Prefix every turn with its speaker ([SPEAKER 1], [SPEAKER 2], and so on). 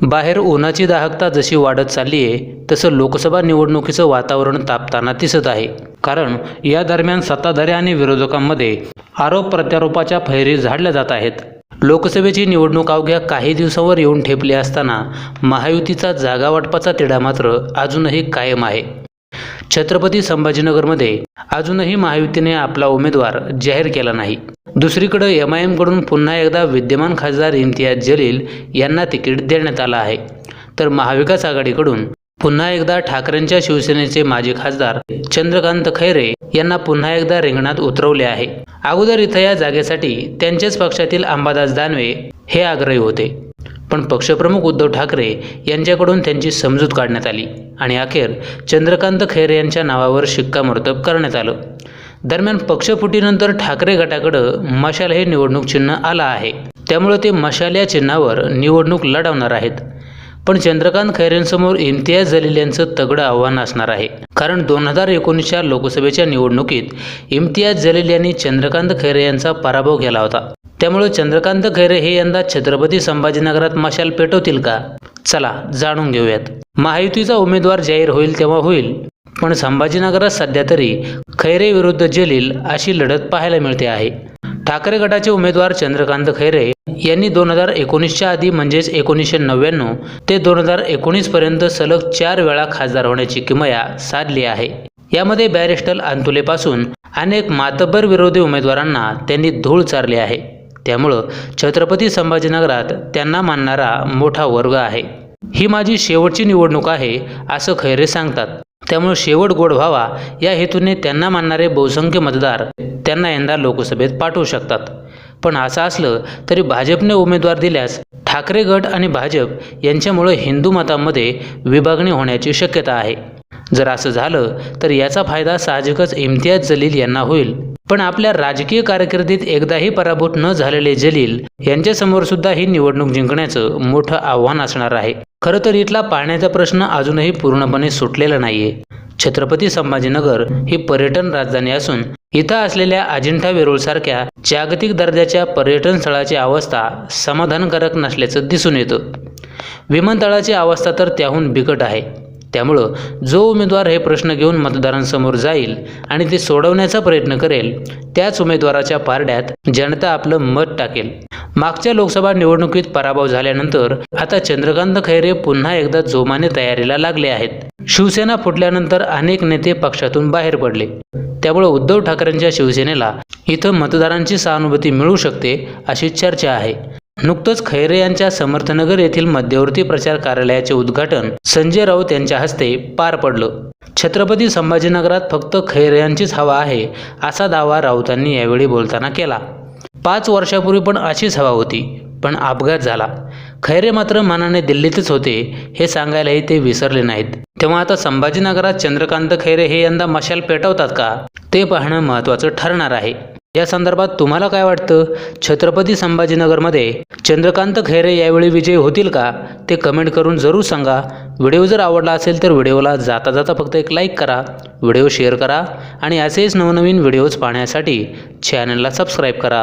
[SPEAKER 1] बाहेर उन्हाची दाहकता जशी वाढत चालली आहे तसं लोकसभा निवडणुकीचं वातावरण तापताना दिसत आहे। कारण या दरम्यान सत्ताधारी आणि विरोधकांमध्ये आरोप प्रत्यारोपाच्या फैरी झाडल्या जात आहेत। लोकसभेची निवडणूक अवघ्या काही दिवसांवर येऊन ठेपली असताना महायुतीचा जागा वाटपाचा तिढा मात्र अजूनही कायम आहे। छत्रपती संभाजीनगरमध्ये अजूनही महायुतीने आपला उमेदवार जाहीर केला नाही। दुसरीकडे एमआयएम कडून पुन्हा एकदा विद्यमान खासदार इम्तियाज जलील यांना तिकीट देण्यात आलं आहे, तर महाविकास आघाडीकडून पुन्हा एकदा ठाकरेंच्या शिवसेनेचे माजी खासदार चंद्रकांत खैरे यांना पुन्हा एकदा रिंगणात उतरवले आहे। अगोदर इथं या जागेसाठी त्यांच्याच पक्षातील अंबादास दानवे हे आग्रही होते, पण पक्षप्रमुख उद्धव ठाकरे यांच्याकडून त्यांची समजूत काढण्यात आली आणि अखेर चंद्रकांत खैरे यांच्या नावावर शिक्कामोर्तब करण्यात आलं। दरम्यान पक्षफुटीनंतर ठाकरे गटाकडं मशाल हे निवडणूक चिन्ह आलं आहे, त्यामुळे ते मशाल या चिन्हावर निवडणूक लढवणार आहेत। पण चंद्रकांत खैरेंसमोर इम्तियाज जलील यांचं तगडं आव्हान असणार आहे, कारण 2019च्या लोकसभेच्या निवडणुकीत इम्तियाज जलील यांनी चंद्रकांत खैरे यांचा पराभव केला होता। त्यामुळे चंद्रकांत खैरे हे यंदा छत्रपती संभाजीनगरात मशाल पेटवतील का? चला जाणून घेऊयात। महायुतीचा उमेदवार जाहीर होईल तेव्हा होईल, पण संभाजीनगरात सध्या तरी खैरे विरुद्ध जलील अशी लढत पाहायला मिळते आहे। ठाकरे गटाचे उमेदवार चंद्रकांत खैरे यांनी 2019च्या आधी म्हणजेच 1999 ते 2019 पर्यंत सलग 4 वेळा खासदार होण्याची किमया साधली आहे। यामध्ये बॅरिस्टर अंतुलेपासून अनेक मातब्बर विरोधी उमेदवारांना त्यांनी धूळ चारली आहे। त्यामुळं छत्रपती संभाजीनगरात त्यांना मानणारा मोठा वर्ग आहे। ही माझी शेवटची निवडणूक आहे असं खैरे सांगतात। त्यामुळे शेवट गोड व्हावा या हेतूने त्यांना मानणारे बहुसंख्य मतदार त्यांना यंदा लोकसभेत पाठवू शकतात। पण असं असलं तरी भाजपने उमेदवार दिल्यास ठाकरे गट आणि भाजप यांच्यामुळे हिंदू मतांमध्ये विभागणी होण्याची शक्यता आहे। जर असं झालं तर याचा फायदा साहजिकच इम्तियाज जलील यांना होईल। पण आपल्या राजकीय कारकिर्दीत एकदाही पराभूत न झालेले जलील यांच्यासमोर सुद्धा ही निवडणूक जिंकण्याचं मोठं आव्हान असणार आहे। खरं तर इथला पाण्याचा प्रश्न अजूनही पूर्णपणे सुटलेला नाहीये। छत्रपती संभाजीनगर ही पर्यटन राजधानी असून इथं असलेल्या अजिंठा वेरूळसारख्या जागतिक दर्जाच्या पर्यटन स्थळाची अवस्था समाधानकारक नसल्याचं दिसून येतं। विमानतळाची अवस्था तर त्याहून बिकट आहे। त्यामुळं जो उमेदवार हे प्रश्न घेऊन मतदारांसमोर जाईल आणि ते सोडवण्याचा प्रयत्न करेल त्याच उमेदवाराच्या पारड्यात जनता आपलं मत टाकेल। मागच्या लोकसभा निवडणुकीत पराभव झाल्यानंतर आता चंद्रकांत खैरे पुन्हा एकदा जोमाने तयारीला लागले आहेत। शिवसेना फुटल्यानंतर अनेक नेते पक्षातून बाहेर पडले, त्यामुळे उद्धव ठाकरेंच्या शिवसेनेला इथं मतदारांची सहानुभूती मिळू शकते अशी चर्चा आहे। नुकतंच खैरे यांच्या समर्थनगर येथील मध्यवर्ती प्रचार कार्यालयाचे उद्घाटन संजय राऊत यांच्या हस्ते पार पडलं। छत्रपती संभाजीनगरात फक्त खैरे यांचीच हवा आहे असा दावा राऊतांनी यावेळी बोलताना केला। 5 वर्षापूर्वी पण अशीच हवा होती, पण अपघात झाला। खैरे मात्र मनाने दिल्लीतच होते हे सांगायलाही ते विसरले नाहीत। तेव्हा आता संभाजीनगरात चंद्रकांत खैरे हे यंदा मशाल पेटवतात का ते पाहणं महत्त्वाचं ठरणार आहे। या संदर्भात तुम्हाला काय वाटतं? छत्रपती संभाजीनगरमध्ये चंद्रकांत खैरे यावेळी विजयी होतील का ते कमेंट करून जरूर सांगा। व्हिडिओ जर आवडला असेल तर व्हिडिओला जाता जाता फक्त एक लाईक करा, व्हिडिओ शेअर करा आणि असेच नवनवीन व्हिडिओज पाहण्यासाठी चॅनलला सबस्क्राईब करा।